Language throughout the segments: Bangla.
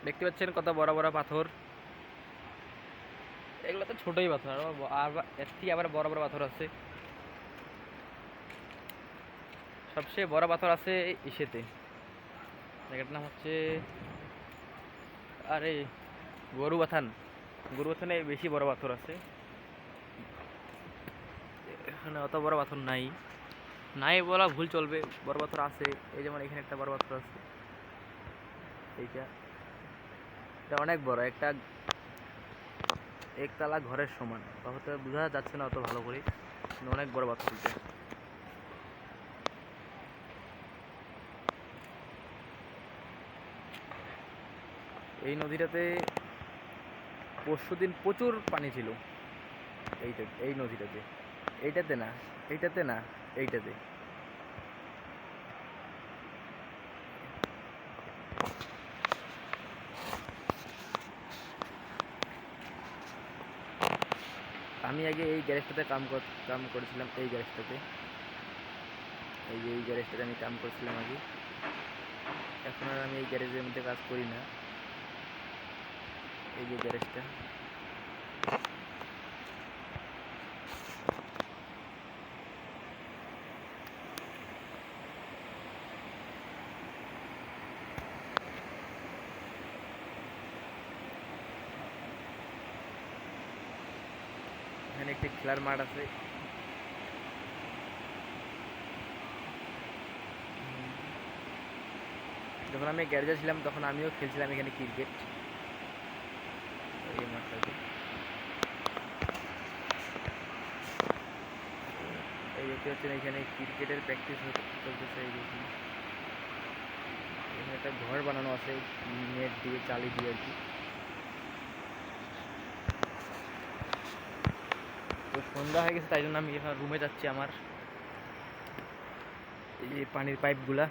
দেখতে পাচ্ছেন কত বড় বড় পাথর। এগুলো তো ছোটই পাথর, আর এর থেকে আবার বড় বড় পাথর আছে। সবচেয়ে বড় পাথর আছে ইসেতে, জায়গাটার নাম হচ্ছে আরে গরুবাথান। গরুবাথানে বেশি বড় পাথর আছে, এখানে অত বড় পাথর নাই। নাই বলা ভুল চলবে, বড় পাথর আছে। এই যেমন এখানে একটা বড় পাথর আছে, এইটা এটা অনেক বড়, একটা একতলা ঘরের সমান। হয়তো বোঝা যাচ্ছে না অত ভালো করে, কিন্তু অনেক বড় পাথর এটা। এই নদীটাতে পরশুদিন প্রচুর পানি ছিল। এই নদীটাতে, এইটাতে না, এইটাতে না, এইটাতে। আমি আগে এই গ্যারেজটাতে কাম করেছিলাম, এই গ্যারেজটাতে, এই গ্যারেজটাতে আমি কাম করছিলাম আগে। এখন আর আমি এই গ্যারেজের মধ্যে কাজ করি না। এই যে গ্যারেজটা, এখানে একটি খেলার মাঠ আছে। যখন আমি গ্যারেজে ছিলাম তখন আমিও খেলছিলাম এখানে ক্রিকেট, এই মাঠটাতে। এই দেখতে পাচ্ছেন এখানে ক্রিকেটের প্র্যাকটিস চলতেছে। এই দেখুন এখানে একটা ঘর বানানো আছে নেট দিয়ে, চালি দিয়ে আর কি। তো সন্ধ্যা হয়ে গেছে, তাই জন্য আমি এখন রুমে যাচ্ছি। আমার এই যে পানির পাইপগুলা,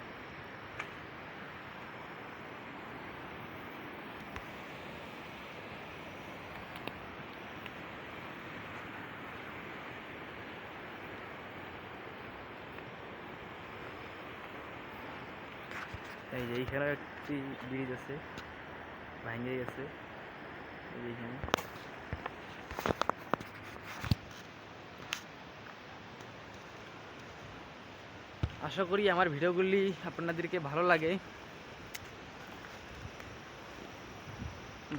এই যে এইখানে একটি ব্রিজ আছে, ভাঙে গেছে। এই যে এইখানে আশা করি আমার ভিডিওগুলি আপনাদেরকে ভালো লাগে।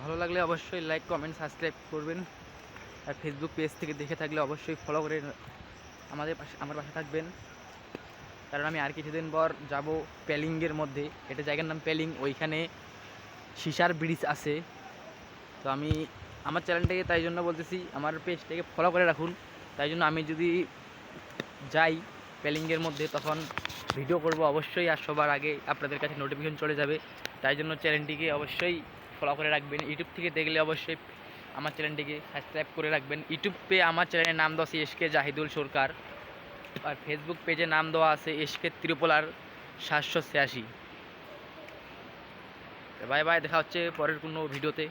ভালো লাগলে অবশ্যই লাইক, কমেন্ট, সাবস্ক্রাইব করবেন। আর ফেসবুক পেজ থেকে দেখে থাকলে অবশ্যই ফলো করে আমার পাশে থাকবেন। কারণ আমি আর কিছুদিন পর যাব পেলিংয়ের মধ্যে, এটা জায়গার নাম পেলিং, ওইখানে সিসার ব্রিজ আছে। তো আমি আমার চ্যানেলটাকে তাই জন্য বলতেছি, আমার পেজটাকে ফলো করে রাখুন। তাই জন্য আমি যদি যাই পেলিংয়ের মধ্যে তখন ভিডিও করব অবশ্যই, আর সবার আগে আপনাদের কাছে নোটিফিকেশন চলে যাবে। তাই জন্য চ্যানেলটিকে অবশ্যই ফলো করে রাখবেন। ইউটিউব থেকে দেখলে অবশ্যই আমার চ্যানেলটিকে সাবস্ক্রাইব করে রাখবেন। ইউটিউবে আমার চ্যানেলের নাম দেওয়া আছে এসকে জাহিদুল সরকার, আর ফেসবুক পেজে নাম দেওয়া আছে এসকে ত্রিপোলার 786। বাই বাই, দেখা হচ্ছে পরের কোনো ভিডিওতে।